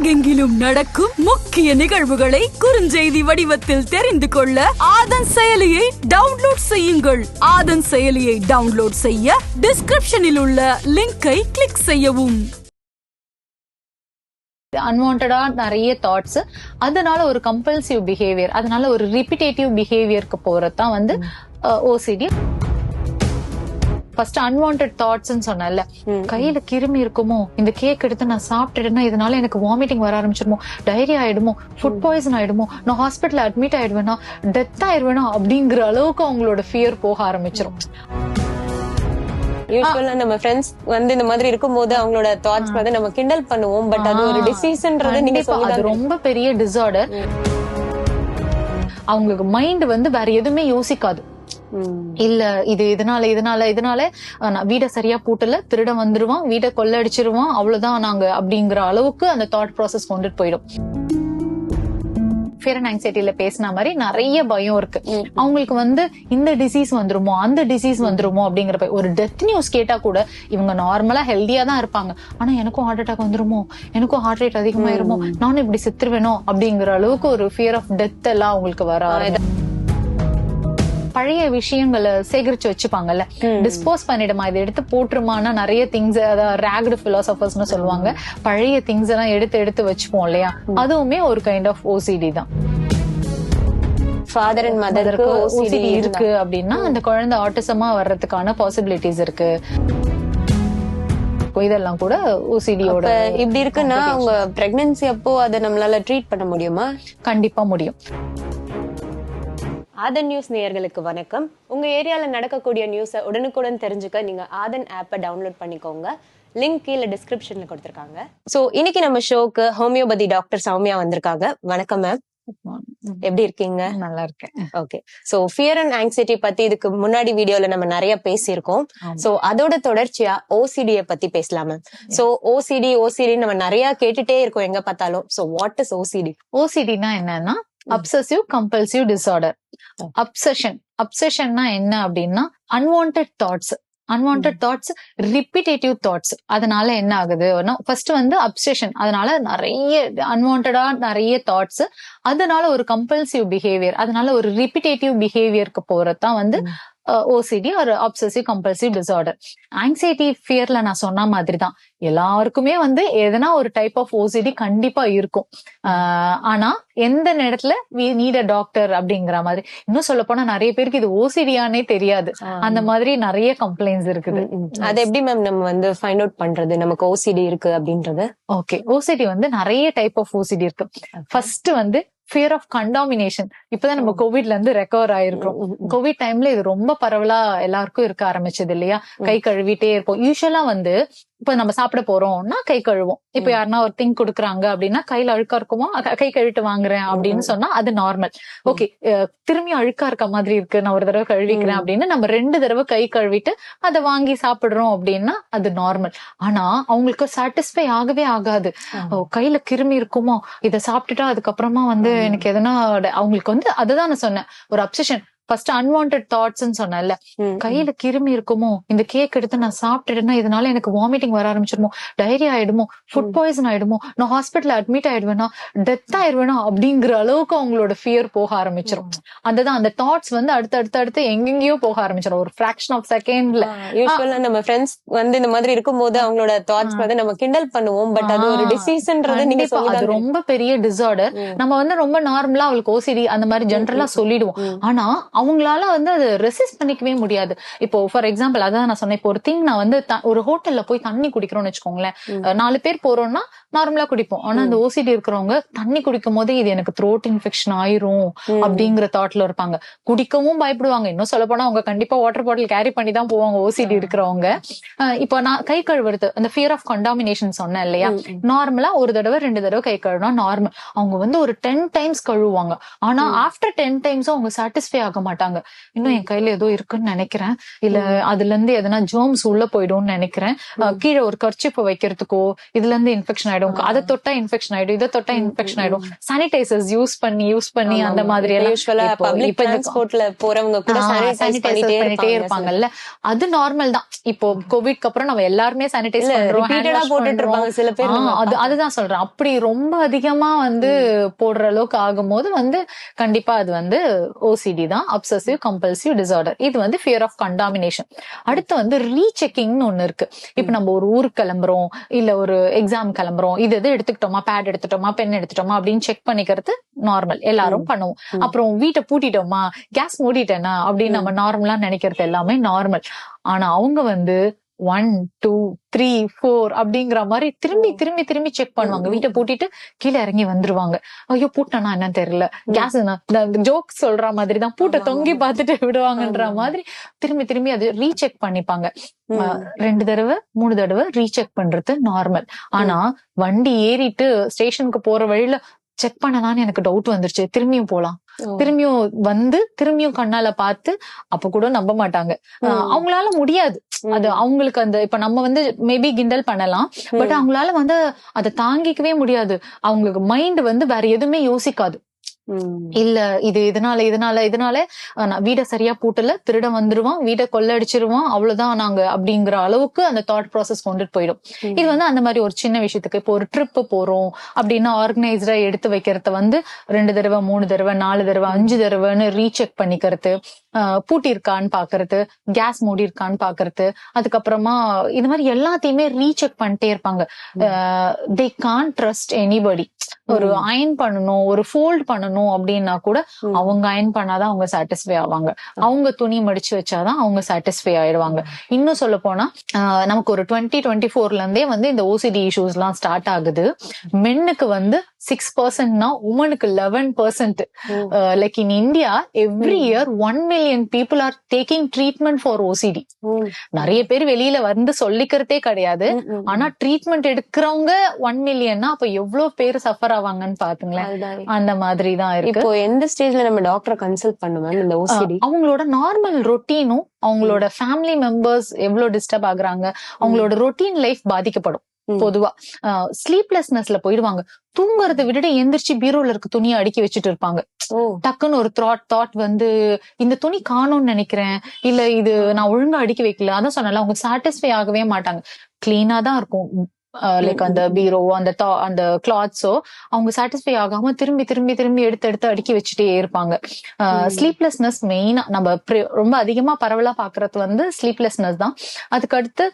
உலகெங்கிலும் நடக்கும் முக்கிய நிகழ்வுகளை குறுஞ்செய்தி வடிவத்தில் தெரிந்து கொள்ள ஆதன் செயலியை டவுன்லோட் செய்யுங்கள். ஆதன் செயலியை டவுன்லோட் செய்ய டிஸ்கிரிப்ஷனில் உள்ள லிங்கை கிளிக் செய்யவும். அன்வான்டா நிறைய தாட்ஸ், அதனால ஒரு கம்பல்சிவ் பிஹேவியர், அதனால ஒரு ரிப்பிட்டேட்டிவ் பிஹேவியருக்கு போறதுதான் வந்து ஓசிடி. ஃபர்ஸ்ட் அன்வான்டட் தாட்ஸ்ன்னு சொன்னல, கையில கிருமி இருக்குமோ, இந்த கேக் எடுத்து நான் சாப்பிட்டுட்டேன்னா இதனால எனக்கு வாமிட்டிங் வர ஆரம்பிச்சிருமோ, டைரியா ஆயிடுமோ, ஃபுட் பாய்சன் ஆயிடுமோ, நான் ஹாஸ்பிட்டல் அட்மிட் ஆயிடுவேனா, டெத் ஆயிடுவேனா அப்படிங்கிற அளவுக்கு அவங்களோட ஃபியர் போக ஆரம்பிச்சிரும். யூசுவலா நம்ம ஃப்ரெண்ட்ஸ் வந்து இந்த மாதிரி இருக்கும்போது அவங்களோட தாட்ஸ் வந்து நம்ம கிண்டல் பண்ணுவோம். பட் அது ஒரு டிசீஸ்ன்றது நீங்க சொல்லுங்க, அது ரொம்ப பெரிய டிசார்டர். அவங்களுக்கு மைண்ட் வந்து வேற எதுவுமே யோசிக்காது. இல்ல இது இதனால நான் வீட சரியா பூட்டல, திருட வந்துருவான், வீட்டை கொள்ளடிச்சிருவான், அவ்வளவுதான் நாங்க அப்படிங்கிற அளவுக்கு அந்த தாட் ப்ராசஸ் கொண்டுட்டு போயிடும். ஃபியர் அண்ட் ஆங்ஸைட்டில பேசின மாதிரி நிறைய பயம் இருக்கு. அவங்களுக்கு வந்து இந்த டிசீஸ் வந்துருமோ, அந்த டிசீஸ் வந்துருமோ அப்படிங்கிற ஒரு டெத் நியூஸ் கேட்டா கூட இவங்க நார்மலா ஹெல்தியா தான் இருப்பாங்க, ஆனா எனக்கும் ஹார்ட் அட்டாக் வந்துருமோ, எனக்கும் ஹார்ட் ரேட் அதிகமாயிருமோ, நானும் இப்படி செத்துருவேனோ அப்படிங்கிற அளவுக்கு ஒரு ஃபியர் ஆஃப் டெத் எல்லாம் அவங்களுக்கு வர. பழைய விஷயங்களை சேகரிச்சு வச்சுப்பாங்கல்ல, டிஸ்போஸ் பண்ணிடுமா, இதை எடுத்து போட்டுருமானா நிறைய திங்ஸ், அதாவது ராக்டு பிலாசபர்ஸ்னு சொல்லுவாங்க, பழைய திங்ஸ் எல்லாம் எடுத்து வச்சுப்போம் இல்லையா, அதுவுமே ஒரு கைண்ட் ஆஃப் ஓசிடி தான். ஃபாதர் அண்ட் மதருக்கு ஓசிடி இருக்கு அப்படின்னா அந்த குழந்தை ஆட்டிசமா வர்றதுக்கான பாசிபிலிட்டிஸ் இருக்கு. இதெல்லாம் கூட ஓசிடியோட. இப்படி இருக்குன்னா அவங்க பிரெக்னன்சி அப்போ அதை நம்மளால ட்ரீட் பண்ண முடியுமா? கண்டிப்பா முடியும். ஆதன் நியூஸ் நேயர்களுக்கு வணக்கம். உங்க ஏரியால நடக்கக்கூடிய நியூஸை உடனுக்குடன் தெரிஞ்சுக்க நீங்க ஆதன் ஆப்பை டவுன்லோட் பண்ணிக்கோங்க. லிங்க் கீழே டிஸ்கிரிப்ஷன்ல கொடுத்திருக்காங்க. சோ இன்னைக்கு நம்ம ஷோக்கு ஹோமியோபதி டாக்டர் சௌமியா வந்திருக்காங்க. வணக்கம் மேம், எப்படி இருக்கீங்க? நல்லா இருக்கேன். Okay, so fear and anxiety பத்தி இதுக்கு முன்னாடி வீடியோல நம்ம நிறைய பேசியிருக்கோம். சோ அதோட தொடர்ச்சியா ஓசிடியை பத்தி பேசலாம் மேம். சோ ஓசிடி நம்ம நிறைய கேட்டுட்டே இருக்கோம் எங்க பார்த்தாலும். So what is OCD? ஓசிடினா என்னன்னா அப்சசிவ் கம்பல்சிவ் டிசார்டர். அப்சஷன்னா என்ன அப்படின்னா அன்வான்டட் தாட்ஸ், ரிப்பிட்டேட்டிவ் தாட்ஸ். அதனால என்ன ஆகுது, ஃபர்ஸ்ட் வந்து அப்சஷன், அதனால நிறைய அன்வான்டா நிறைய தாட்ஸ், அதனால ஒரு கம்பல்சிவ் பிஹேவியர், அதனால ஒரு ரிப்பிட்டேட்டிவ் பிஹேவியருக்கு போறதுதான் வந்து ஓசிடி ஒரு அப்சசிவ் கம்பல்சிவ் டிசார்டர். ஆங்ஸைட்டி ஃபியர்ல நான் சொன்ன மாதிரிதான் எல்லாருக்குமே வந்து எதனா ஒரு டைப் ஆஃப் ஓசிடி கண்டிப்பா இருக்கும். ஆனா எந்த நேரத்துல we need a டாக்டர் அப்படிங்கிற மாதிரி. இன்னும் சொல்ல போனா நிறைய பேருக்கு இது ஓசிடியானே தெரியாது. அந்த மாதிரி நிறைய கம்ப்ளைண்ட்ஸ் இருக்குது. அது எப்படி மேம் நம்ம வந்து ஃபைண்ட் அவுட் பண்றது நமக்கு ஓசிடி இருக்கு அப்படின்றது? ஓகே, ஓசிடி வந்து நிறைய டைப் ஆஃப் ஓசிடி இருக்கு. ஃபர்ஸ்ட் வந்து ஃபியர் ஆஃப் கண்டாமினேஷன். இப்பதான் நம்ம கோவிட்ல இருந்து ரெக்கவர் ஆயிருக்கோம். கோவிட் டைம்ல இது ரொம்ப பரவலா எல்லாருக்கும் இருக்க ஆரம்பிச்சது இல்லையா. கை கழுவிட்டே இருப்போம். யூஸ்வலா வந்து இப்ப நம்ம சாப்பிட போறோம்னா கை கழுவோம். இப்ப யாருன்னா ஒரு திங் கொடுக்குறாங்க அப்படின்னா கையில அழுக்கா இருக்குமோ, கை கழுவிட்டு வாங்குறேன் அப்படின்னு சொன்னா அது நார்மல். ஓகே, திரும்பி அழுக்கா இருக்க மாதிரி இருக்கு, நான் ஒரு தடவை கழுவிக்கிறேன் அப்படின்னு நம்ம 2 தடவை கை கழுவிட்டு அதை வாங்கி சாப்பிடுறோம் அப்படின்னா அது நார்மல். ஆனா அவங்களுக்கு சாட்டிஸ்ஃபை ஆகவே ஆகாது. கையில கிருமி இருக்குமோ, இதை சாப்பிட்டுட்டா அதுக்கப்புறமா வந்து எனக்கு எதனா, அவங்களுக்கு வந்து அதுதான் நான் சொன்னேன், ஒரு அப்சஷன். ஃபர்ஸ்ட் அன்வான்டட் தாட்ஸ்ன்னு சொன்னல, கையில கிருமி இருக்குமோ, இந்த கேக் எடுத்து நான் சாப்பிட்டுட்டேன்னா இதனால எனக்கு வாமிட்டிங் வர ஆரம்பிச்சிருமோ, டைரியா ஆயிடுமோ, ஃபுட் பாய்சன் ஆயிடுமோ, நான் ஹாஸ்பிட்டல் அட்மிட் ஆயிடுவேனா, டெத் ஆயிடுவேனா அப்படிங்கிற அளவுக்கு அவங்களோட ஃபியர் போக ஆரம்பிச்சிடும். அந்த தாட்ஸ் வந்து அடுத்து எங்கெங்கயோ போக ஆரம்பிச்சிடும் ஒரு ஃபிராக்ஷன் ஆஃப் செகண்ட்ல. யூசுவலா நம்ம ஃப்ரெண்ட்ஸ் வந்து இந்த மாதிரி இருக்கும்போது அவங்களோட தாட்ஸ் வந்து நம்ம கிண்டல் பண்ணுவோம். பட் அது ஒரு டிசீஸ்ன்றது நீங்க சொல்லுங்க, அது ரொம்ப பெரிய டிசார்டர். நம்ம வந்து ரொம்ப நார்மலா அவளுக்கு ஓசிடி அந்த மாதிரி ஜென்ரலா சொல்லிடுவோம். ஆனா அவங்களால வந்து அது ரெசிஸ்ட் பண்ணிக்கவே முடியாது. இப்போ ஃபார் எக்ஸாம்பிள் அதான் நான் சொன்னேன், இப்போ ஒரு திங் நான் வந்து ஒரு ஹோட்டல்ல போய் தண்ணி குடிக்கிறோம்னு வச்சுக்கோங்களேன், 4 பேர் போறோம்னா நார்மலா குடிப்போம். ஆனா அந்த ஓசிடி இருக்கிறவங்க தண்ணி குடிக்கும் போதே இது எனக்கு த்ரோட் இன்ஃபெக்ஷன் ஆயிரும் அப்படிங்கிற தாட்ல இருப்பாங்க. குடிக்கவும் பயப்படுவாங்க. இன்னும் சொல்ல போனா அவங்க கண்டிப்பா வாட்டர் பாட்டில் கேரி பண்ணி தான் போவாங்க ஓசிடி இருக்கிறவங்க. இப்போ நான் கை கழுவுறது, அந்த ஃபியர் ஆஃப் கண்டாமினேஷன் சொன்னேன் இல்லையா, நார்மலா 1 தடவை 2 தடவை கை கழுவினா நார்மல். அவங்க வந்து ஒரு 10 டைம்ஸ் கழுவுவாங்க. ஆனா ஆஃப்டர் 10 டைம்ஸும் அவங்க சாட்டிஸ்ஃபை ஆக மாட்டாங்க. இன்னும் என் கையில ஏதோ இருக்குன்னு நினைக்கிறேன், இல்ல அதுல இருந்து எதனா ஜெர்ம்ஸ் உள்ள போயிடும்னு நினைக்கிறேன், கீழே ஒரு கர்ச்சிப்பை வைக்கிறதுக்கோ இதுல இருந்து இன்ஃபெக்ஷன் ஆயிடும், அதை தொட்டா இன்ஃபெக்ஷன் ஆயிடும், இதை தொட்டா இன்ஃபெக்ஷன் ஆயிடும், சானிடைசர்ஸ் யூஸ் பண்ணி அந்த மாதிரி போறவங்க கூட சானிடைசர் பண்ணிட்டே இருப்பாங்கல்ல, அது நார்மல் தான். இப்போ கோவிட்க்கு அப்புறம் நம்ம எல்லாருமே சானிடைஸ் பண்றோம் சில பேர். அதுதான் சொல்றேன், அப்படி ரொம்ப அதிகமா வந்து போடுற அளவுக்கு ஆகும்போது வந்து கண்டிப்பா அது வந்து ஓசிடி தான், அப்சசிவ் கம்பல்சிவ் டிசார்டர். இது வந்து ஃபியர் ஆஃப் கண்டாமினேஷன். அடுத்து வந்து ரீசெக்கிங்னு ஒண்ணு இருக்கு. இப்ப நம்ம ஒரு ஊருக்கு கிளம்புறோம், இல்ல ஒரு எக்ஸாம் கிளம்புறோம், இது எடுத்துக்கிட்டோமா, பேட் எடுத்துட்டோமா, பென் எடுத்துட்டோமா அப்படின்னு செக் பண்ணிக்கிறது நார்மல், எல்லாரும் பண்ணுவோம். அப்புறம் வீட்டை பூட்டிட்டோமா, கேஸ் மூடிட்டேனா அப்படின்னு நம்ம நார்மலா நினைக்கிறது எல்லாமே நார்மல். ஆனா அவங்க வந்து 1 2 3 4 அப்படிங்கிற மாதிரி திரும்பி திரும்பி திரும்பி செக் பண்ணுவாங்க. வீட்டை பூட்டிட்டு கீழே இறங்கி வந்துருவாங்க. ஐயோ பூட்டனா என்னன்னு தெரியல, கேஸ் ஜோக் சொல்ற மாதிரிதான், பூட்டை தொங்கி பார்த்துட்டு விடுவாங்கன்ற மாதிரி திரும்பி திரும்பி அது ரீசெக் பண்ணிப்பாங்க. 2 தடவை 3 தடவை ரீசெக் பண்றது நார்மல். ஆனா வண்டி ஏறிட்டு ஸ்டேஷனுக்கு போற வழியில செக் பண்ணலான்னு எனக்கு டவுட் வந்துருச்சு, திரும்பியும் போலாம், திரும்பியும் வந்து திரும்பியும் கண்ணால பார்த்து, அப்ப கூட நம்ப மாட்டாங்க. அவங்களால முடியாது அது, அவங்களுக்கு அந்த இப்ப நம்ம வந்து மேபி கிண்டல் பண்ணலாம், பட் அவங்களால வந்து அதை தாங்கிக்கவே முடியாது. அவங்களுக்கு மைண்ட் வந்து வேற எதுவுமே யோசிக்காது. இல்ல இது இதனால வீட சரியா பூட்டல, திருட வந்துருவான், வீட கொள்ளடிச்சிருவான், அவ்வளவுதான் நாங்க அப்படிங்கிற அளவுக்கு அந்த தாட் ப்ராசஸ் கொண்டுட்டு போயிடும். இது வந்து அந்த மாதிரி ஒரு சின்ன விஷயத்துக்கு, இப்போ ஒரு ட்ரிப் போறோம் அப்படின்னா ஆர்கனைஸ்டா எடுத்து வைக்கிறத வந்து 2 தடவை 3 தடவை 4 தடவை 5 தடவைன்னு ரீசெக் பண்ணிக்கிறது, பூட்டி இருக்கான்னு பாக்குறது, கேஸ் மூடி இருக்கான்னு பாக்குறது, அதுக்கப்புறமா இது மாதிரி எல்லாத்தையுமே ரீசெக் பண்ணிட்டே இருப்பாங்க. They can't trust anybody. ஒரு அயன் பண்ணணும், ஒரு ஃபோல்ட் பண்ணணும் அப்படின்னா கூட அவங்க அயன் பண்ணாதான் அவங்க சாட்டிஸ்ஃபை ஆவாங்க, அவங்க துணி மடிச்சு வச்சாதான் அவங்க சாட்டிஸ்ஃபை ஆயிடுவாங்க. இன்னும் சொல்ல போனா நமக்கு ஒரு 2024ல இருந்தே வந்து இந்த ஓசிடி இஷ்யூஸ் எல்லாம் ஸ்டார்ட் ஆகுது. மென்னுக்கு வந்து 6%னா உமனுக்கு 11%. Like in India every year 1 million people are taking treatment for OCD. நிறைய பேர் வெளியில வந்து சொல்லிக்கிறதே கிடையாது, ஆனா ட்ரீட்மெண்ட் எடுக்கிறவங்க 1 millionனா அப்ப எவ்வளவு பேர் சஃபர் ஆவாங்கன்னு பாத்துங்களேன். அந்த மாதிரி தான் இருக்கு. இப்போ எந்த ஸ்டேஜ்ல நம்ம டாக்டரை கன்சல்ட் பண்ணுவோம் இந்த OCD? அவங்களோட நார்மல் ரொட்டீனும் அவங்களோட ஃபேமிலி மெம்பர்ஸ் எவ்வளவு டிஸ்டர்ப் ஆகுறாங்க, அவங்களோட ரொட்டீன் லைஃப் பாதிக்கப்படும். பொதுவா ஸ்லீப்லெஸ்னஸ்ல போயிடுவாங்க, தூங்குறதை விட்டுட்டு எந்திரிச்சு பீரோல இருக்க துணியை அடுக்கி வச்சுட்டு இருப்பாங்க. டக்குன்னு ஒரு தாட் வந்து இந்த துணி காணும்னு நினைக்கிறேன், இல்ல இது நான் ஒழுங்கா அடுக்கி வைக்கல, அதான் சொன்னால அவங்க சாட்டிஸ்ஃபை ஆகவே மாட்டாங்க. கிளீனா தான் இருக்கும் லைக் அந்த பீரோ அந்த கிளாத்ஸோ, அவங்க சாட்டிஸ்ஃபை ஆகாம திரும்பி திரும்பி திரும்பி எடுத்து அடுக்கி வச்சுட்டே இருப்பாங்க. ஸ்லீப்லெஸ்னஸ் மெயினா நம்ம ரொம்ப அதிகமா பரவலா பாக்குறது வந்து ஸ்லீப்லெஸ்னஸ் தான். அதுக்கு அடுத்து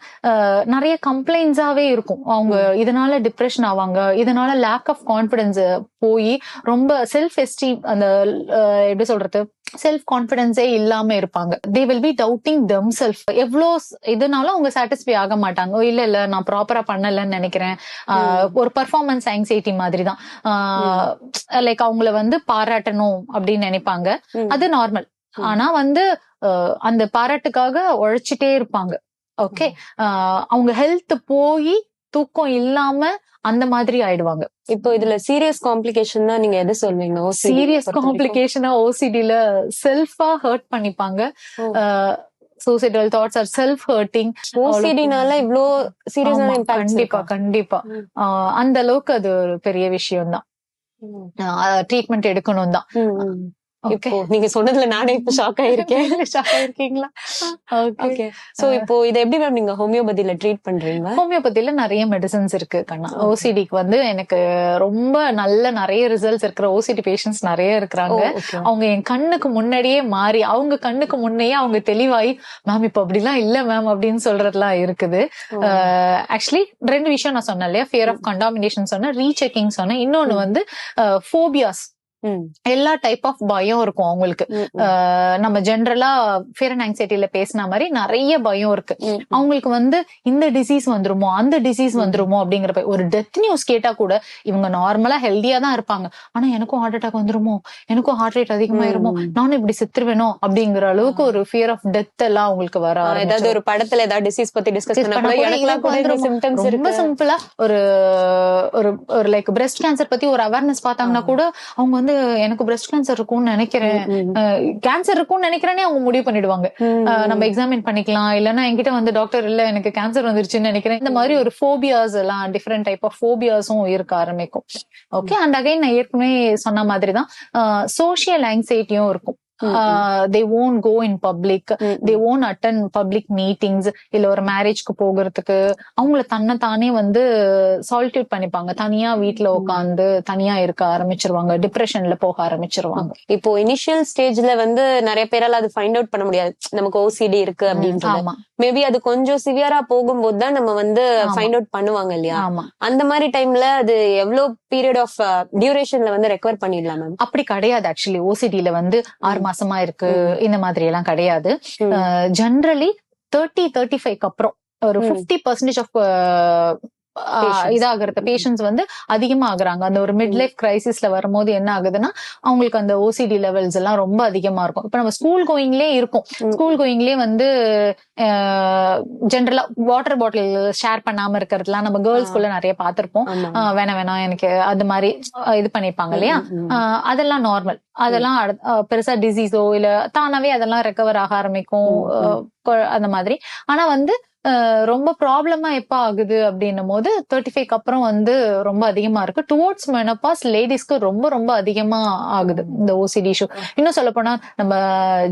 நிறைய கம்ப்ளைண்ட்ஸாவே இருக்கும். அவங்க இதனால டிப்ரெஷன் ஆவாங்க, இதனால லேக் ஆஃப் கான்பிடன்ஸ் போய் ரொம்ப செல்ஃப் எஸ்டீம், அந்த எப்படி சொல்றது, செல்ஃப் கான்பிடன்ஸே இல்லாம இருப்பாங்க. They will be doubting themself. எவ்வளோ இதனால அவங்க சாட்டிஸ்ஃபை ஆக மாட்டாங்க. இல்ல நான் ப்ராப்பரா பண்ணலன்னு நினைக்கிறேன். ஒரு பெர்ஃபார்மன்ஸ் ஆங்ஸைட்டி மாதிரி தான். லைக் அவங்கள வந்து பாராட்டணும் அப்படின்னு நினைப்பாங்க, அது நார்மல். ஆனா வந்து அந்த பாராட்டுக்காக உழைச்சிட்டே இருப்பாங்க. ஓகே, அவங்க ஹெல்த் போய் தூக்கம் இல்லாம அந்த மாதிரி ஆயிடுவாங்க. இப்போ இதுல சீரியஸ் காம்ப்ளிகேஷன் தான் நீங்க எது சொல்வீங்க? சீரியஸ் காம்ப்ளிகேஷனா ஓசிடில செல்ஃபா ஹர்ட் பண்ணிப்பாங்க. Suicidal thoughts or self hurting. ஓசிடினால இவ்ளோ சீரியஸான இம்பாக்ட் கண்டிப்பா அந்த அளவுக்கு அது ஒரு பெரிய விஷயம் தான். ட்ரீட்மெண்ட் எடுக்கணும் தான். இப்போ நீங்க சொன்னதுல நானே இப்ப ஷாக் ஆயிருக்கேன். ஷாக் ஆயிருக்கீங்களா? ஓகே. சோ இப்போ இத எப்படி மேம் நீங்க ஹோமியோபதியில ட்ரீட் பண்றீங்க? ஹோமியோபதியில நிறைய மெடிசன்ஸ் இருக்கு கண்ணா. ஓசிடிக்கு வந்து எனக்கு ரொம்ப நிறைய ரிசல்ட்ஸ் இருக்கிற ஓசிடி பேஷண்ட்ஸ் நிறைய இருக்கிறாங்க. அவங்க என் கண்ணுக்கு முன்னாடியே மாறி, அவங்க கண்ணுக்கு முன்னையே அவங்க தெளிவாயி, மேம் இப்ப அப்படிலாம் இல்ல மேம் அப்படின்னு சொல்றதுலாம் இருக்குது. ஆக்சுவலி 2 விஷயம் நான் சொன்னேன் இல்லையா, ஃபியர் ஆஃப் கண்டாமினேஷன் சொன்னேன், ரீசெக்கிங் சொன்னேன், இன்னொன்னு வந்து ஃபோபியாஸ். எல்லா டைப் ஆஃப் பயம் இருக்கும் அவங்களுக்கு. நம்ம ஜென்ரலா ஃபியர் அண்ட் ஆங்ஸைட்டில பேசின மாதிரி நிறைய பயம் இருக்கு அவங்களுக்கு. வந்து இந்த டிசீஸ் வந்துருமோ, அந்த டிசீஸ் வந்துருமோ அப்படிங்கிற ஒரு டெத் நியூஸ் கேட்டா கூட இவங்க நார்மலா ஹெல்தியா தான் இருப்பாங்க, ஆனா எனக்கும் ஹார்ட் அட்டாக் வந்துருமோ, எனக்கும் ஹார்ட் ரேட் அதிகமாயிருமோ, நானும் இப்படி செத்துருவேனோ அப்படிங்கிற அளவுக்கு ஒரு ஃபியர் ஆஃப் டெத் எல்லாம் அவங்களுக்கு வர. ஏதாவது ஒரு படத்துல ஏதாவது டிசீஸ் பத்தி டிஸ்கஸ் பண்ணா ரொம்ப சிம்பிளா ஒரு லைக் பிரஸ்ட் கேன்சர் பத்தி ஒரு அவேர்னஸ் பார்த்தாங்கன்னா கூட அவங்க வந்து எனக்கு பிரஸ்ட் கேன்சர் இருக்கும்னு நினைக்கிறேன், கேன்சர் இருக்கும்னு நினைக்கிறேனே அவங்க முடிவு பண்ணிடுவாங்க. நம்ம எக்ஸாமின் பண்ணிக்கலாம், இல்லன்னா என்கிட்ட வந்து டாக்டர் இல்ல எனக்கு கேன்சர் வந்துருச்சுன்னு நினைக்கிறேன். இந்த மாதிரி ஒரு ஃபோபியாஸ் எல்லாம் டிஃபரெண்ட் டைப் ஆஃப் ஃபோபியாஸும் இருக்க ஆரம்பிக்கும். ஓகே, அண்ட் அகைன் நான் ஏற்கனவே சொன்ன மாதிரிதான் சோஷியல் ஆங்ஸைட்டியும் இருக்கும். they won't go in public, they won't attend public meetings. இல்ல ஒரு மேரேஜ்க்கு போகிறதுக்கு அவங்கள தன்னைத்தானே வந்து சால்டியூட் பண்ணிப்பாங்க, தனியா வீட்டுல உட்காந்து தனியா இருக்க ஆரம்பிச்சிருவாங்க, டிப்ரெஷன்ல போக ஆரம்பிச்சிருவாங்க. இப்போ இனிஷியல் ஸ்டேஜ்ல வந்து நிறைய பேரால அது ஃபைண்ட் அவுட் பண்ண முடியாது நமக்கு ஓசிடி இருக்கு அப்படின்றது. மேபி அது கொஞ்சம் சிவியரா போகும்போது தான் நம்ம வந்து ஃபைண்ட் அவுட் பண்ணுவாங்க இல்லையா? அந்த மாதிரி டைம்ல அது எவ்வளவு பீரியட் ஆஃப் டியூரேஷன்ல வந்து ரெக்கவர் பண்ணிடலாம் மேம்? அப்படி கிடையாது. ஆக்சுவலி ஓசிடில வந்து 6 மாசமா இருக்கு இந்த மாதிரி எல்லாம் கிடையாது. ஜெனரலி 30-35க்கு அப்புறம் ஒரு 50% ஆஃப் இதாகிறது பேஷண்ட்ஸ் வந்து அதிகமா ஆகுறாங்க. அந்த ஒரு மிட் லைஃப் கிரைசிஸ்ல வரும்போது என்ன ஆகுதுன்னா அவங்களுக்கு அந்த ஓசிடி லெவல்ஸ் எல்லாம் ரொம்ப அதிகமா இருக்கும். இப்ப நம்ம ஸ்கூல் கோயிங்லயே இருக்கும், ஸ்கூல் கோயிங்லயே வந்து ஜென்ரலா வாட்டர் பாட்டில் ஷேர் பண்ணாம இருக்கிறதுலாம் நம்ம கேர்ள்ஸ்குள்ள நிறைய பாத்திருப்போம். வேணாம் எனக்கு அது மாதிரி இது பண்ணிருப்பாங்க இல்லையா? அதெல்லாம் நார்மல், அதெல்லாம் பெருசா டிசீஸோ இல்ல தானாவே அதெல்லாம் ரெக்கவர் ஆக ஆரம்பிக்கும் அந்த மாதிரி. ஆனா வந்து ரொம்ப ப்ராப்ளமா எப்ப ஆகுது அப்படின்னும் போது 35க்கு அப்புறம் வந்து ரொம்ப அதிகமா இருக்கு. டுவோர்ட்ஸ் மெனோபாஸ் லேடிஸ்க்கு ரொம்ப ரொம்ப அதிகமா ஆகுது இந்த ஓசிடி இஷ்யூ. இன்னும் சொல்ல போனா நம்ம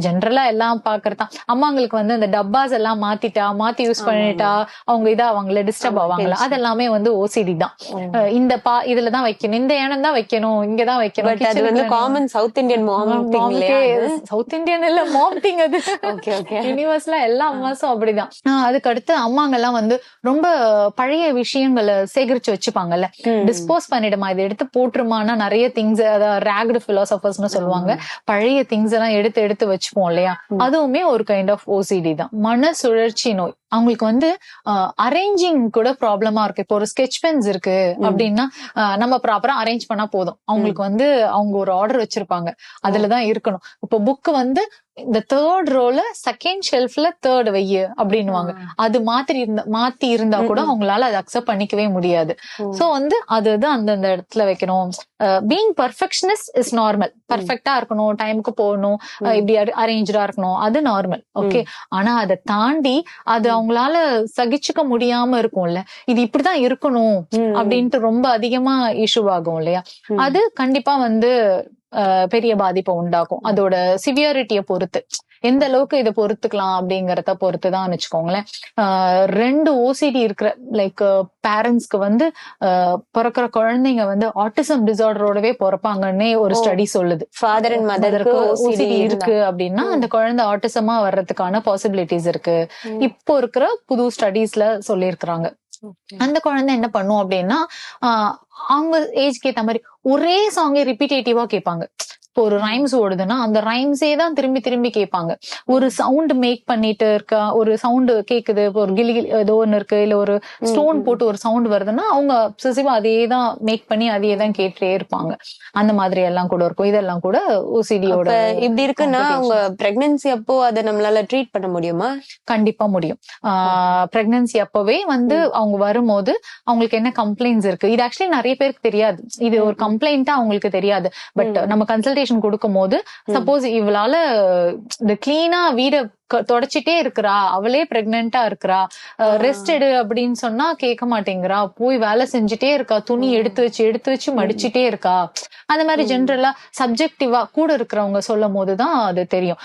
ஜென்ரலா எல்லாம் பாக்குறதா அம்மாங்களுக்கு வந்து இந்த டப்பாஸ் எல்லாம் மாத்தி யூஸ் பண்ணிட்டா அவங்க அவங்கள டிஸ்டர்ப் ஆவாங்களா, அதெல்லாமே வந்து ஓசிடி தான். இந்த இதுலதான் வைக்கணும், இந்த இடம் தான் வைக்கணும், இங்கதான் வைக்கணும். Common south Indian south Indian இல்ல மாம்பிங், அது யூனிவர்ஸ்ல எல்லா அம்மாஸும் அப்படிதான். அதுக்கு அடுத்து அம்மாங்க எல்லாம் வந்து ரொம்ப பழைய விஷயங்களை சேகரிச்சு வச்சுப்பாங்கல்ல, டிஸ்போஸ் பண்ணிடுமா, இதை எடுத்து போட்டுருமானா நிறைய திங்ஸ், அதாவது ரேக்டு பிலாசபர்ஸ்னு சொல்லுவாங்க, பழைய திங்ஸ் எல்லாம் எடுத்து வச்சுப்போம் இல்லையா? அதுவுமே ஒரு கைண்ட் ஆஃப் ஓசிடி தான். மன சுழற்சி நோய். அவங்களுக்கு வந்து அரேஞ்சிங் கூட ப்ராப்ளமா இருக்கு. இப்போ ஒரு ஸ்கெட்ச் பென்ஸ் இருக்கு அப்படின்னா நம்ம ப்ராப்பரா அரேஞ்ச் பண்ணா போதும். அவங்களுக்கு வந்து அவங்க ஒரு ஆர்டர் வச்சிருப்பாங்க, அதுலதான் இருக்கணும். இப்போ புக் வந்து இந்த 3rd ரோல 2nd ஷெல்ஃப்ல 3rd வைய அப்படின்னுவாங்க. அது மாத்தி இருந்தா கூட அவங்களால அதை அக்செப்ட் பண்ணிக்கவே முடியாது. சோ வந்து அதுதான் அந்தந்த இடத்துல வைக்கணும். பீயிங் பர்ஃபெக்ஷனிஸ்ட் இஸ் நார்மல், பர்ஃபெக்டா இருக்கணும், டைமுக்கு போகணும், இப்படி அரேஞ்சா இருக்கணும், அது நார்மல். ஓகே, ஆனா அதை தாண்டி அது அவங்களால சகிச்சுக்க முடியாம இருக்கும்ல, இது இப்படிதான் இருக்கணும் அப்படின்ட்டு ரொம்ப அதிகமா இஷ்யூ ஆகும் இல்லையா? அது கண்டிப்பா வந்து பெரிய பாதிப்பை உண்டாக்கும். அதோட சிவியாரிட்டியை பொறுத்து, எந்த அளவுக்கு இதை பொறுத்துக்கலாம் அப்படிங்கறத பொறுத்துதான் வச்சுக்கோங்களேன். 2 ஓசிடி இருக்கிற லைக் பேரண்ட்ஸ்க்கு வந்து பிறக்கிற குழந்தைங்க வந்து ஆட்டிசம் டிசார்டரோடவே பிறப்பாங்கன்னே ஒரு ஸ்டடி சொல்லுது. ஃபாதர் அண்ட் மதருக்கு ஓசிடி இருக்கு அப்படின்னா அந்த குழந்தை ஆட்டிசமா வர்றதுக்கான பாசிபிலிட்டிஸ் இருக்கு. இப்போ இருக்கிற புது ஸ்டடீஸ்ல சொல்லியிருக்கிறாங்க. அந்த குழந்தை என்ன பண்ணும் அப்படின்னா அவங்க ஏஜ்க்கு ஏத்த மாதிரி ஒரே சாங்கை ரிப்பீட்டேட்டிவா கேட்பாங்க. இப்போ ஒரு ரைம்ஸ் ஓடுதுன்னா அந்த ரைம்ஸே தான் திரும்பி திரும்பி கேட்பாங்க. ஒரு சவுண்ட் மேக் பண்ணிட்டு இருக்கா, ஒரு சவுண்ட் கேக்குது, ஒரு கிளி ஏதோ ஒண்ணு இருக்கு, இல்ல ஒரு ஸ்டோன் போட்டு ஒரு சவுண்ட் வருதுன்னா அவங்க அப்சசிவா அதே தான் மேக் பண்ணி அதே தான் கேட்டே இருப்பாங்க. அந்த மாதிரி எல்லாம் கூட இருக்கும். இதெல்லாம் கூட ஓசிடியோட. இப்படி இருக்குன்னா அவங்க பிரெக்னன்சி அப்போ அதை நம்மளால ட்ரீட் பண்ண முடியுமா? கண்டிப்பா முடியும். பிரெக்னன்சி அப்பவே வந்து அவங்க வரும்போது அவங்களுக்கு என்ன கம்ப்ளைண்ட்ஸ் இருக்கு, இது ஆக்சுவலி நிறைய பேருக்கு தெரியாது, இது ஒரு கம்ப்ளைண்டா அவங்களுக்கு தெரியாது. பட் நம்ம கன்சல்டேஷன் கொடுக்கும் போது சப்போஸ் இவளால இந்த கிளீனா வீட தொடச்சிட்டே இருக்கிறா, அவளே பிரெக்னெண்டா இருக்கிறா, ரெஸ்ட் எடு அப்படின்னு சொன்னா கேட்க மாட்டேங்கிறா, போய் வேலை செஞ்சுட்டே இருக்கா, துணி எடுத்து வச்சு மடிச்சுட்டே இருக்கா, அந்த மாதிரி ஜென்ரலா சப்ஜெக்டிவா கூட இருக்கிறவங்க சொல்லும் போதுதான் அது தெரியும்.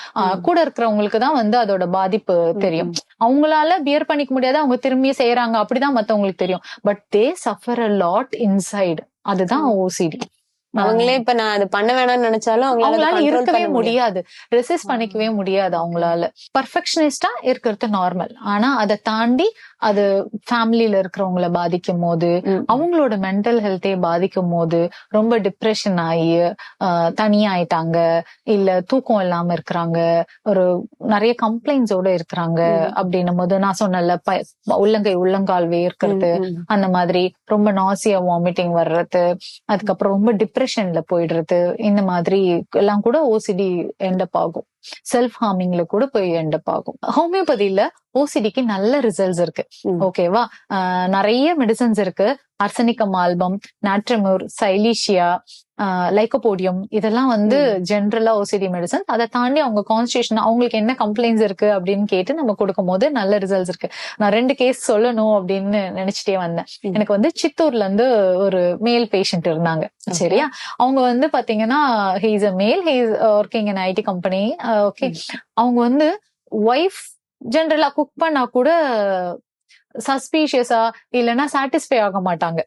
கூட இருக்கிறவங்களுக்கு தான் வந்து அதோட பாதிப்பு தெரியும். அவங்களால பியர் பண்ணிக்க முடியாது, அவங்க திரும்பி செய்யறாங்க அப்படிதான் மத்தவங்களுக்கு தெரியும். But they suffer a lot inside. அதுதான் ஓசிடி. அவங்களே இப்ப நான் அது பண்ண வேணாம்னு நினைச்சாலும் அவங்களால இருக்கவே முடியாது, ரெசிஸ்ட் பண்ணிக்கவே முடியாது. அவங்களால பர்ஃபெக்ஷனிஸ்டா இருக்கிறது நார்மல். ஆனா அதை தாண்டி அது ஃபேமிலியில இருக்கிறவங்களை பாதிக்கும் போது, அவங்களோட மென்டல் ஹெல்த்தே பாதிக்கும் போது, ரொம்ப டிப்ரெஷன் ஆகி தனியாயிட்டாங்க, இல்ல தூக்கம் இல்லாம இருக்கிறாங்க, ஒரு நிறைய கம்ப்ளைண்ட்ஸோட இருக்கிறாங்க அப்படின்னும் போது நான் சொன்னல உள்ளங்கால் வேர்க்கிறது, அந்த மாதிரி ரொம்ப நாசியா வாமிட்டிங் வர்றது, அதுக்கப்புறம் ரொம்ப டிப்ரெஷன்ல போயிடுறது, இந்த மாதிரி எல்லாம் கூட ஓசிடி எண்டப் ஆகும். செல்ஃப் ஹார்மிங்ல கூட போய் எண்டப் ஆகும். ஹோமியோபதியில ஓசிடிக்கு நல்ல ரிசல்ட்ஸ் இருக்கு. ஓகேவா? நிறைய மெடிசன்ஸ் இருக்கு. ஆர்சனிகம் ஆல்பம், நாட்ரமூர், சைலீஷியா, லைக்கோபோடியம், இதெல்லாம் வந்து ஜென்ரலா ஓசிடி மெடிசன். அதை தாண்டி அவங்க கான்ஸ்டியூஷன் அவங்களுக்கு என்ன கம்ப்ளைண்ட்ஸ் இருக்கு அப்படின்னு கேட்டு நம்ம கொடுக்கும் போது நல்ல ரிசல்ட்ஸ் இருக்கு. நான் 2 கேஸ் சொல்லணும் அப்படின்னு நினைச்சிட்டே வந்தேன். எனக்கு வந்து சித்தூர்ல இருந்து ஒரு மேல் பேஷண்ட் இருந்தாங்க. சரியா, அவங்க வந்து பாத்தீங்கன்னா he is a male, he is working in IT company. Okay, அவங்க வந்து ஒய்ஃப் ஜென்ரலா குக் பண்ணா கூட சஸ்பீஷியஸா இல்லைன்னா சாட்டிஸ்ஃபை ஆக மாட்டாங்க.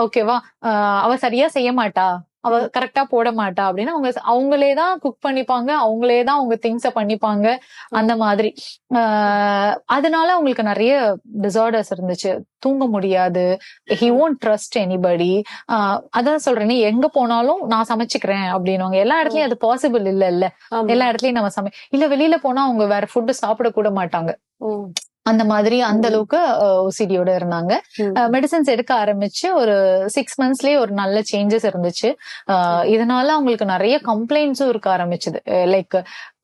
ஓகேவா, அவ சரியா செய்ய மாட்டா, அவ கரெக்டா போட மாட்டா அப்படின்னு அவங்களேதான் குக் பண்ணிப்பாங்க, அவங்களேதான் அவங்க திங்ஸ பண்ணிப்பாங்க. அந்த மாதிரி அதனால அவங்களுக்கு நிறைய டிசார்டர்ஸ் இருந்துச்சு. தூங்க முடியாது, he won't trust anybody. அதான் சொல்றேன், எங்க போனாலும் நான் சமைச்சுக்கிறேன் அப்படின்னு. எல்லா இடத்துலயும் அது பாசிபிள் இல்ல. எல்லா இடத்துலயும் நம்ம இல்ல வெளியில போனா அவங்க வேற ஃபுட்டு சாப்பிட கூட மாட்டாங்க. அந்த மாதிரி அந்த அளவுக்கு ஓசிடியோட இருந்தாங்க. மெடிசன்ஸ் எடுக்க ஆரம்பிச்சு ஒரு 6 monthsலயே ஒரு நல்ல சேஞ்சஸ் இருந்துச்சு. இதனால அவங்களுக்கு நிறைய கம்ப்ளைண்ட்ஸும் இருக்க ஆரம்பிச்சது. லைக்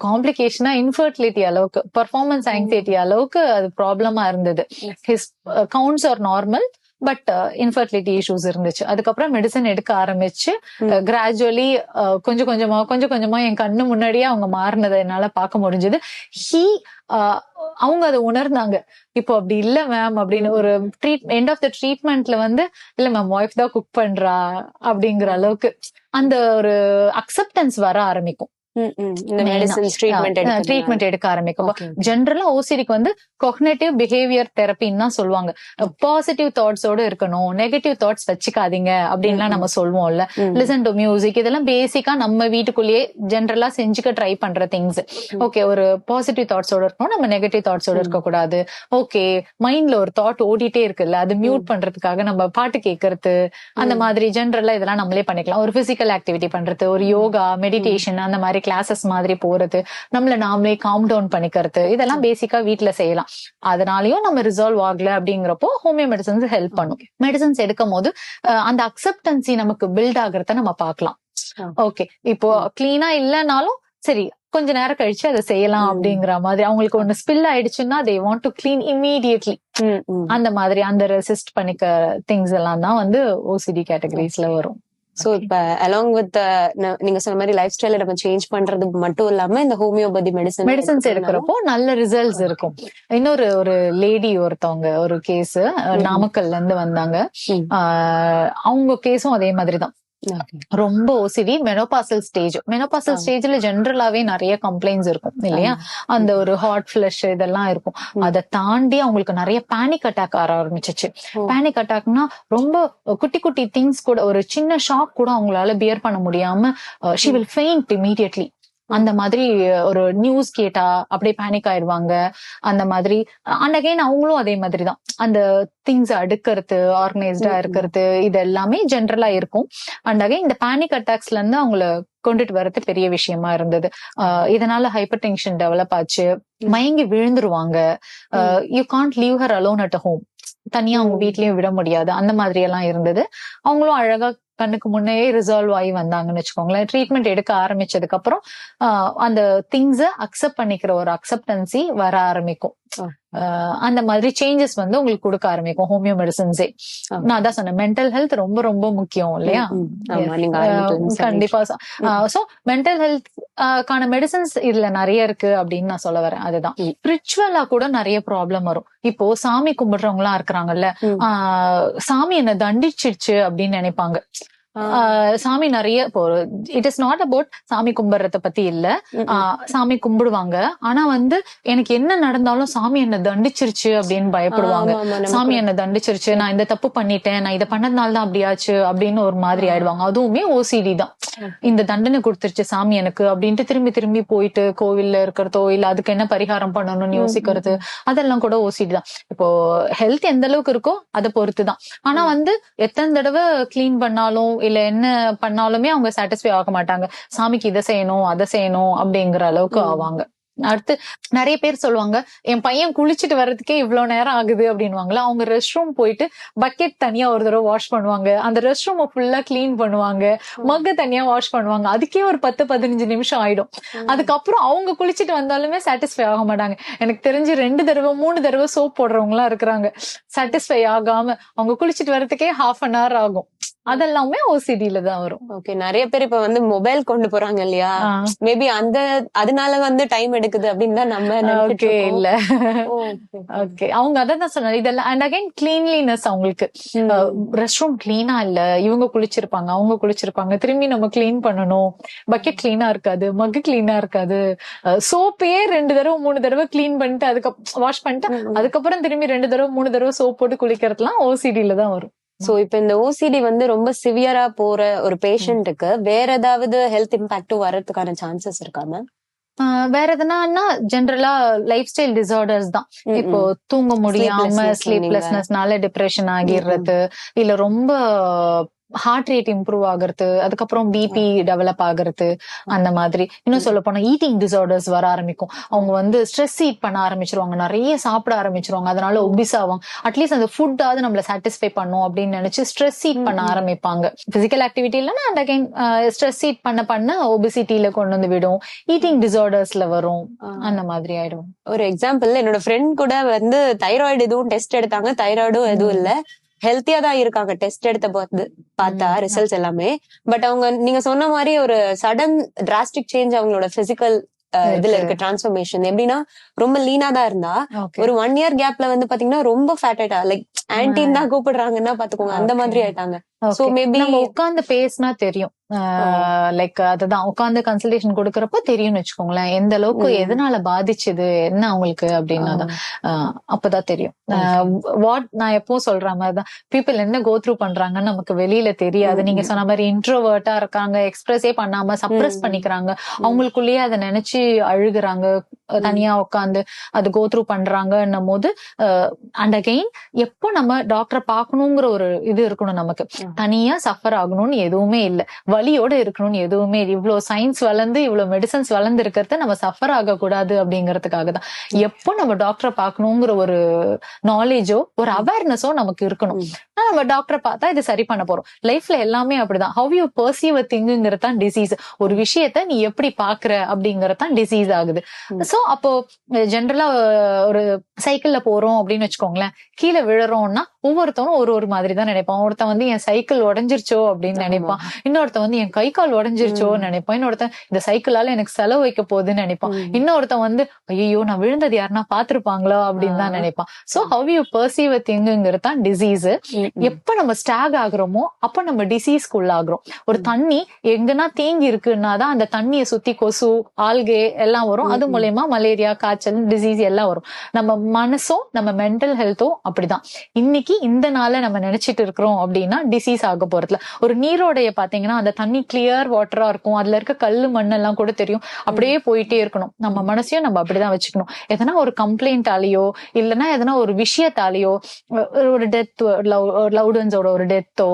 காம்ப்ளிகேஷனா இன்ஃபர்டிலிட்டி அளவுக்கு, பெர்ஃபார்மன்ஸ் ஆங்ஸைட்டி அளவுக்கு அது ப்ராப்ளமா இருந்தது. His counts are normal, but infertility issues இருந்துச்சு. அதுக்கப்புறம் மெடிசன் எடுக்க ஆரம்பிச்சு கிராஜுவலி கொஞ்சம் கொஞ்சமா என் கண்ணு முன்னாடியே அவங்க மாறினதை என்னால பார்க்க முடிஞ்சது. அவங்க அதை உணர்ந்தாங்க. இப்போ அப்படி இல்ல மேம் அப்படின்னு ஒரு எண்ட் ஆஃப் த ட்ரீட்மெண்ட்ல வந்து இல்ல மேம் ஒய்ஃப் தான் குக் பண்றா அப்படிங்கிற அளவுக்கு அந்த ஒரு அக்செப்டன்ஸ் வர ஆரம்பிக்கும். ட்ரீட்மெண்ட் எடுக்க ஆரம்பிக்கும். ஜென்ரலா ஓசிடிக்கு வந்து காக்னிட்டிவ் பிஹேவியர் தெரப்பின்னு தான் சொல்லுவாங்க. பாசிட்டிவ் தாட்ஸோட இருக்கணும், நெகட்டிவ் தாட்ஸ் வச்சுக்காதீங்க அப்படின்லாம் நம்ம சொல்லுவோம்ல. லிசன் டு மியூசிக், இதெல்லாம் பேசிக்கா நம்ம வீட்டுக்குள்ளேயே ஜென்ரலா செஞ்சுக்க ட்ரை பண்ற திங்ஸ். ஓகே, ஒரு பாசிட்டிவ் தாட்ஸோட இருக்கணும், நம்ம நெகட்டிவ் தாட்ஸோட இருக்க கூடாது. ஓகே, மைண்ட்ல ஒரு தாட் ஓடிட்டே இருக்குல்ல, அது மியூட் பண்றதுக்காக நம்ம பாட்டு கேட்கறது, அந்த மாதிரி ஜென்ரலா இதெல்லாம் நம்மளே பண்ணிக்கலாம். ஒரு பிசிக்கல் ஆக்டிவிட்டி பண்றது, ஒரு யோகா, மெடிடேஷன், அந்த மாதிரி கிளாஸஸ் மாதிரி போறது, நம்மள நாமளே காம் டவுன் பண்ணிக்கிறது, இதெல்லாம் பேசிக்கா வீட்டுல செய்யலாம். அதனாலயும் நம்ம ரிசால்வ் ஆகல அப்படிங்கிறப்போ ஹோமியோ மெடிசன்ஸ் ஹெல்ப் பண்ணும். மெடிசன்ஸ் எடுக்கும் போது அந்த அக்செப்டன்சி நமக்கு பில்ட் ஆகுறத நம்ம பார்க்கலாம். ஓகே, இப்போ கிளீனா இல்லைனாலும் சரி, கொஞ்ச நேரம் கழிச்சு அதை செய்யலாம் அப்படிங்கிற மாதிரி. அவங்களுக்கு ஒண்ணு ஸ்பில் ஆயிடுச்சுன்னா they want to clean immediately. அந்த மாதிரி அந்த ரெசிஸ்ட் பண்ணிக்க திங்ஸ் எல்லாம் தான் வந்து ஓசிடி கேட்டகரிஸ்ல வரும். சோ இப்ப அலாங் வித் நீங்க சொன்ன மாதிரி லைஃப் ஸ்டைல நம்ம சேஞ்ச் பண்றது மட்டும் இல்லாம இந்த ஹோமியோபதி மெடிசன்ஸ் எடுக்கிறப்போ நல்ல ரிசல்ட்ஸ் இருக்கும். இன்னொரு ஒரு லேடி ஒருத்தவங்க ஒரு கேஸ் நாமக்கல்ல இருந்து வந்தாங்க. அவங்க கேஸும் அதே மாதிரிதான். ரொம்ப ஓசிடி, மெனோபாசல் ஸ்டேஜ்ல ஜென்ரலாவே நிறைய கம்ப்ளைண்ட்ஸ் இருக்கும் இல்லையா, அந்த ஒரு ஹாட் ஃபிளஷ் இதெல்லாம் இருக்கும். அதை தாண்டி அவங்களுக்கு நிறைய பேனிக் அட்டாக் ஆரம்பிச்சிச்சு. பேனிக் அட்டாக்னா ரொம்ப குட்டி குட்டி திங்ஸ் கூட, ஒரு சின்ன ஷாக் கூட அவங்களால பியர் பண்ண முடியாம she will faint immediately. அந்த மாதிரி ஒரு நியூஸ் கேட்டா அப்படியே பேனிக் ஆயிடுவாங்க. அந்த மாதிரி அண்ட் அகைன் அவங்களும் அதே மாதிரிதான், அந்த திங்ஸ் அடுக்கிறது, ஆர்கனைஸ்டா இருக்கிறது, இது எல்லாமே ஜென்ரலா இருக்கும். அண்ட் அகைன் இந்த பேனிக் அட்டாக்ஸ்ல இருந்து அவங்கள கொண்டுட்டு வர்றது பெரிய விஷயமா இருந்தது. இதனால ஹைப்பர் டென்ஷன் டெவலப் ஆச்சு, மயங்கி விழுந்துருவாங்க. You can't leave her alone at home, தனியா அவங்க வீட்லயும் விட முடியாது. அந்த மாதிரி எல்லாம் இருந்தது. அவங்களும் அழகா கண்ணுக்கு முன்னே ரிசால்வ் ஆகி வந்தாங்கன்னு வச்சுக்கோங்களேன். ட்ரீட்மெண்ட் எடுக்க ஆரம்பிச்சதுக்கு அப்புறம் அந்த திங்ஸ அக்செப்ட் பண்ணிக்கிற ஒரு அக்செப்டன்சி வர ஆரம்பிக்கும். அந்த மாதிரி சேஞ்சஸ் வந்து உங்களுக்கு கொடுக்க ஆரம்பிக்கும் ஹோமியோ மெடிசன்ஸே. நான் அதான் சொன்னேன், மென்டல் ஹெல்த் ரொம்ப ரொம்ப முக்கியம் இல்லையா. கண்டிப்பா. சோ மென்டல் ஹெல்த் கான மெடிசன்ஸ் இதுல நிறைய இருக்கு அப்படின்னு நான் சொல்ல வரேன். அதுதான் ஸ்பிரிச்சுவலா கூட நிறைய ப்ராப்ளம் வரும். இப்போ சாமி கும்பிடுறவங்க எல்லாம் இருக்கிறாங்கல்ல, சாமி என்ன தண்டிச்சிருச்சு அப்படின்னு நினைப்பாங்க. சாமி நிறைய இட் இஸ் நாட் அபவுட் சாமி கும்பிடுறத பத்தி இல்ல. சாமி கும்பிடுவாங்க, ஆனா வந்து எனக்கு என்ன நடந்தாலும் சாமி என்ன தண்டிச்சிருச்சு அப்படின்னு பயப்படுவாங்க. சாமி என்ன தண்டிச்சிருச்சு, நான் இந்த தப்பு பண்ணிட்டேன், நான் இதை பண்ணதுனால தான் அப்படியாச்சு அப்படின்னு ஒரு மாதிரி ஆயிடுவாங்க. அதுவுமே ஓசிடி தான். இந்த தண்டனை கொடுத்துருச்சு சாமி எனக்கு அப்படின்ட்டு திரும்பி திரும்பி போயிட்டு கோவில்ல இருக்கிறதோ இல்ல அதுக்கு என்ன பரிகாரம் பண்ணணும்னு யோசிக்கிறது, அதெல்லாம் கூட ஓசிடி தான். இப்போ ஹெல்த் எந்த அளவுக்கு இருக்கோ அதை பொறுத்துதான். ஆனா வந்து எத்தனை தடவை கிளீன் பண்ணாலும் இல்ல என்ன பண்ணாலுமே அவங்க சாட்டிஸ்ஃபை ஆக மாட்டாங்க. சாமிக்கு இதை செய்யணும் அதை செய்யணும் அப்படிங்கிற அளவுக்கு ஆவாங்க. அடுத்து நிறைய பேர் சொல்லுவாங்க, என் பையன் குளிச்சுட்டு வர்றதுக்கே இவ்வளவு நேரம் ஆகுது அப்படின்னுவாங்களா. அவங்க ரெஸ்ட் ரூம் போயிட்டு பக்கெட் தனியா ஒரு தடவை வாஷ் பண்ணுவாங்க, அந்த ரெஸ்ட் ரூம் ஃபுல்லா கிளீன் பண்ணுவாங்க, மக்க தனியா வாஷ் பண்ணுவாங்க. அதுக்கே ஒரு 10-15 நிமிஷம் ஆயிடும். அதுக்கப்புறம் அவங்க குளிச்சுட்டு வந்தாலுமே சாட்டிஸ்ஃபை ஆக மாட்டாங்க. எனக்கு தெரிஞ்சு 2 தடவை 3 தடவை சோப் போடுறவங்க எல்லாம் இருக்கிறாங்க. சாட்டிஸ்ஃபை ஆகாம அவங்க குளிச்சுட்டு வர்றதுக்கே ½ an hour ஆகும். அதெல்லாமே ஓசிடில தான் வரும். ஓகே, நிறைய பேர் இப்ப வந்து மொபைல் கொண்டு போறாங்க இல்லையா, மேபி அதனால வந்து டைம் எடுக்குது அப்படின்னு தான் நம்ம நினைச்சிட்டு இருக்கோம். இல்ல ஓகே, அவங்க அதான் சொன்னாங்க இதெல்லாம். அண்ட் அகைன் கிளீன்லினஸ், அவங்களுக்கு ரெஸ்ட் ரூம் கிளீனா இல்ல, இவங்க குளிச்சிருப்பாங்க அவங்க குளிச்சிருப்பாங்க, திரும்பி நம்ம கிளீன் பண்ணணும். பக்கெட் கிளீனா இருக்காது, மக்கு கிளீனா இருக்காது, சோப்பையே 2 தடவை 3 தடவை கிளீன் பண்ணிட்டு அதுக்கப்புறம் வாஷ் பண்ணிட்டு அதுக்கப்புறம் திரும்பி 2 தடவை 3 தடவை சோப் போட்டு குளிக்கிறதுலாம் ஓசிடில தான் வரும். சோ இப்ப இந்த ஓசிடி வந்து ரொம்ப சிவியரா போற ஒரு பேஷண்ட்டுக்கு வேற ஏதாவது ஹெல்த் இம்பாக்டும் வர்றதுக்கான சான்சஸ் இருக்கா மேம்? வேற எதுனா ஜெனரலா லைஃப் ஸ்டைல் டிசார்டர்ஸ் தான். இப்போ தூங்க முடியாம ஸ்லீப்லெஸ்னஸ்னால டிப்ரெஷன் ஆகிடுறது, இல்ல ரொம்ப ஹார்ட் ரேட் இம்ப்ரூவ் ஆகுறது, அதுக்கப்புறம் பிபி டெவலப் ஆகுறது, அந்த மாதிரி. இன்னும் சொல்ல போனா ஈட்டிங் டிசார்டர்ஸ் வர ஆரம்பிக்கும். அவங்க வந்து ஸ்ட்ரெஸ் ஈட் பண்ண ஆரம்பிச்சிருவாங்க, நிறைய சாப்பிட ஆரம்பிச்சிருவாங்க, அதனால ஒபிஸ் ஆவாங்க. அட்லீஸ்ட் அந்த ஃபுட்டாவது நம்மள சாட்டிஸ்ஃபை பண்ணும் அப்படின்னு நினைச்சு ஸ்ட்ரெஸ் ஈட் பண்ண ஆரம்பிப்பாங்க. பிசிக்கல் ஆக்டிவிட்டி இல்லைன்னா அண்ட் அகைன் ஸ்ட்ரெஸ் ஈட் பண்ண ஒபிசிட்டியில கொண்டு வந்து விடும், ஈட்டிங் டிசார்டர்ஸ்ல வரும், அந்த மாதிரி ஆயிடும். ஒரு எக்ஸாம்பிள், என்னோட ஃப்ரெண்ட் கூட வந்து தைராய்டு எதுவும் டெஸ்ட் எடுத்தாங்க, தைராய்டும் எதுவும் இல்ல, ஹெல்த்தியா தான் இருக்காங்க. டெஸ்ட் எடுத்த பார்த்தா ரிசல்ட்ஸ் எல்லாமே. பட் அவங்க நீங்க சொன்ன மாதிரி ஒரு சடன் டிராஸ்டிக் சேஞ்ச் அவங்களோட பிசிக்கல் இதுல இருக்கு, டிரான்ஸ்ஃபர்மேஷன். எப்படின்னா ரொம்ப லீனா தான் இருந்தா ஒரு 1 year கேப்ல வந்து பாத்தீங்கன்னா ரொம்ப ஃபேட் ஆயிட்டா, லைக் ஆன்டின்னு தான் கூப்பிடுறாங்கன்னா பாத்துக்கோங்க, அந்த மாதிரி ஆயிட்டாங்க. சோ மேபி உட்கார்ந்து பேசினா தெரியும், லைக் அதுதான் உட்கார்ந்து கன்சல்டேஷன் கொடுக்கறப்ப தெரியும்னு வச்சுக்கோங்களேன், எந்த அளவுக்கு எதனால பாதிச்சுது என்ன அவங்களுக்கு அப்படின்னா அப்பதான் தெரியும். வாட் நான் எப்பவும் சொல்ற மாதிரிதான், பீப்புள் என்ன கோ த்ரூ பண்றாங்கன்னு நமக்கு வெளியில தெரியாது. நீங்க சொன்ன மாதிரி இன்ட்ரோவர்ட்டா இருக்காங்க, எக்ஸ்பிரஸே பண்ணாம சப்ரஸ் பண்ணிக்கிறாங்க, அவங்களுக்குள்ளேயே அதை நினைச்சு அழுகுறாங்க, தனியா உட்காந்து அது கோ த்ரூ பண்றாங்கன்னும் போது அண்ட் அகெயின் எப்போ நம்ம டாக்டரை பாக்கணுங்கிற ஒரு இது இருக்கணும். நமக்கு தனியா சஃபர் ஆகணும்னு எதுவுமே இல்ல, வலியோட இருக்கணும்னு எதுவுமே இல்லை. இவ்வளவு சயின்ஸ் வளர்ந்து இவ்வளவு மெடிசன்ஸ் வளர்ந்து இருக்கிறத நம்ம சஃபர் ஆக கூடாது அப்படிங்கறதுக்காக தான் எப்போ நம்ம டாக்டரை பாக்கணுங்கிற ஒரு நாலேஜோ ஒரு அவேர்னஸோ நமக்கு இருக்கணும். நம்ம டாக்டரை பார்த்தா இது சரி பண்ண போறோம். லைஃப்ல எல்லாமே அப்படிதான், ஹவ் யூ பர்சீவ் அ திங்குங்கிறது தான் டிசீஸ். ஒரு விஷயத்த நீ எப்படி பாக்குற அப்படிங்கறது தான் டிசீஸ் ஆகுது. சோ அப்போ ஜென்ரலா ஒரு சைக்கிள்ல போறோம் அப்படின்னு வச்சுக்கோங்களேன், கீழே விழுறோம்னா ஒவ்வொருத்தவனும் ஒரு மாதிரி தான் நினைப்பான். ஒருத்தன் வந்து என் சைக்கிள் உடஞ்சிருச்சோ அப்படின்னு நினைப்பான், இன்னொருத்தன் வந்து என் கை கால் உடஞ்சிருச்சோன்னு நினைப்பான், இன்னொருத்தன் இந்த சைக்கிளால எனக்கு செலவு வைக்க போகுதுன்னு நினைப்பான், இன்னொருத்தன் வந்து ஐயோ நான் விழுந்தது யாருன்னா பாத்துருப்பாங்களோ அப்படின்னு தான் நினைப்பான். சோ ஹவ் யூ பர்சீவ் அ திங்குங்கிறது தான் டிசீஸ். எப்ப நம்ம ஸ்டாக் ஆகுறோமோ அப்ப நம்ம டிசீஸ்க்கு உள்ளாகிறோம். ஒரு தண்ணி எங்கன்னா தேங்கி இருக்குன்னாதான் அந்த தண்ணியை சுத்தி கொசு ஆல்கே எல்லாம் வரும், அது மூலயமா மலேரியா காய்ச்சல் டிசீஸ் எல்லாம் வரும். நம்ம மனசும் நம்ம மென்டல் ஹெல்த்தும் அப்படிதான். இன்னைக்கு இந்த நாள நம்ம நினைச்சிட்டு இருக்கிறோம் அப்படின்னா டிசீஸ் ஆக போறதுல. ஒரு நீரோடைய பாத்தீங்கன்னா அந்த தண்ணி கிளியர் வாட்டரா இருக்கும், அதுல இருக்க கல்லு மண் எல்லாம் கூட தெரியும், அப்படியே போயிட்டே இருக்கணும். நம்ம மனசையும் நம்ம அப்படிதான் வச்சுக்கணும். எதனா ஒரு கம்ப்ளைண்டாலேயோ இல்லைன்னா எதனா ஒரு விஷயத்தாலேயோ, ஒரு டெத், லவ்டன்ஸோட ஒரு டெத்தோ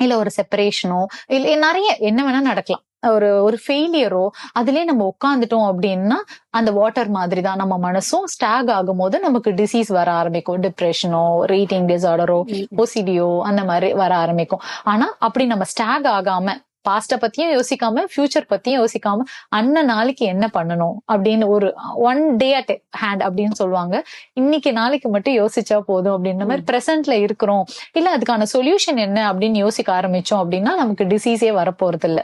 இல்ல ஒரு செப்பரேஷனோ இல்ல நிறைய என்ன வேணா நடக்கலாம், ஒரு ஃபெயிலியரோ அதுலயே நம்ம உட்காந்துட்டோம் அப்படின்னா அந்த வாட்டர் மாதிரி தான் நம்ம மனசும் ஸ்டாக் ஆகும் போது நமக்கு டிசீஸ் வர ஆரம்பிக்கும். டிப்ரெஷனோ ஈட்டிங் டிசார்டரோ ஓசிடியோ அந்த மாதிரி வர ஆரம்பிக்கும். ஆனா அப்படி நம்ம ஸ்டாக் ஆகாம பாஸ்ட பத்தியும் யோசிக்காம ஃபியூச்சர் பத்தியும் யோசிக்காம அன்ன நாளைக்கு என்ன பண்ணணும் அப்படின்னு ஒரு 1 day at hand அப்படின்னு சொல்லுவாங்க, இன்னைக்கு நாளைக்கு மட்டும் யோசிச்சா போதும் அப்படின்ற மாதிரி பிரசன்ட்ல இருக்கிறோம். இல்ல அதுக்கான சொல்யூஷன் என்ன அப்படின்னு யோசிக்க ஆரம்பிச்சோம் அப்படின்னா நமக்கு டிசீஸே வரப்போறது இல்ல.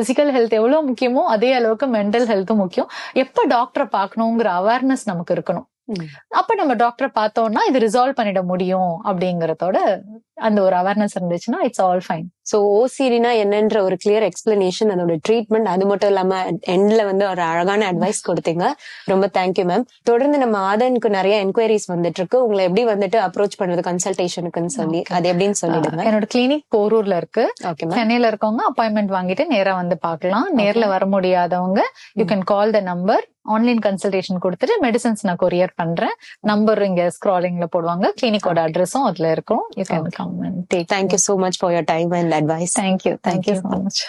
பிசிக்கல் ஹெல்த் எவ்வளவு முக்கியமோ அதே அளவுக்கு மென்டல் ஹெல்த்தும் முக்கியம். எப்ப டாக்டரை பார்க்கணுங்கிற அவேர்னஸ் நமக்கு இருக்கணும். அப்ப நம்ம டாக்டரை பார்த்தோம்னா இது ரிசால்வ் பண்ணிட முடியும் அப்படிங்கறதோட அந்த ஒரு அவேர்னஸ் இருந்துச்சுன்னா இட்ஸ் ஆல் ஃபைன். சோ ஓசிடினா என்னன்ற ஒரு கிளியர் எக்ஸ்பிளனேஷன், அதோட ட்ரீட்மெண்ட், அது மட்டும் இல்லாம எண்ட்ல வந்து ஒரு அழகான அட்வைஸ் கொடுத்தீங்க. ரொம்ப தேங்க்யூ மேம். தொடர்ந்து நம்ம ஆதனுக்கு நிறைய என்கொயரிஸ் வந்துட்டு இருக்கு, உங்களை எப்படி வந்துட்டு அப்ரோச் பண்றது கன்சல்டேஷனுக்குன்னு சொல்லி அது எப்படின்னு சொல்லிடுங்க. என்னோட கிளினிக் போரூர்ல இருக்கு, சென்னையில இருக்கவங்க அப்பாயின்மெண்ட் வாங்கிட்டு நேரா வந்து பாக்கலாம். நேர்ல வர முடியாதவங்க you can call the number, online consultation கொடுத்துட்டு மெடிசன்ஸ் நான் கொரியர் பண்றேன். நம்பர் இங்க ஸ்க்ராலிங்ல போடுவாங்க, கிளினிக்கோட அட்ரஸும் அதுல இருக்கும். You can come and take. Thank you so much for your time and advice. Thank you so much.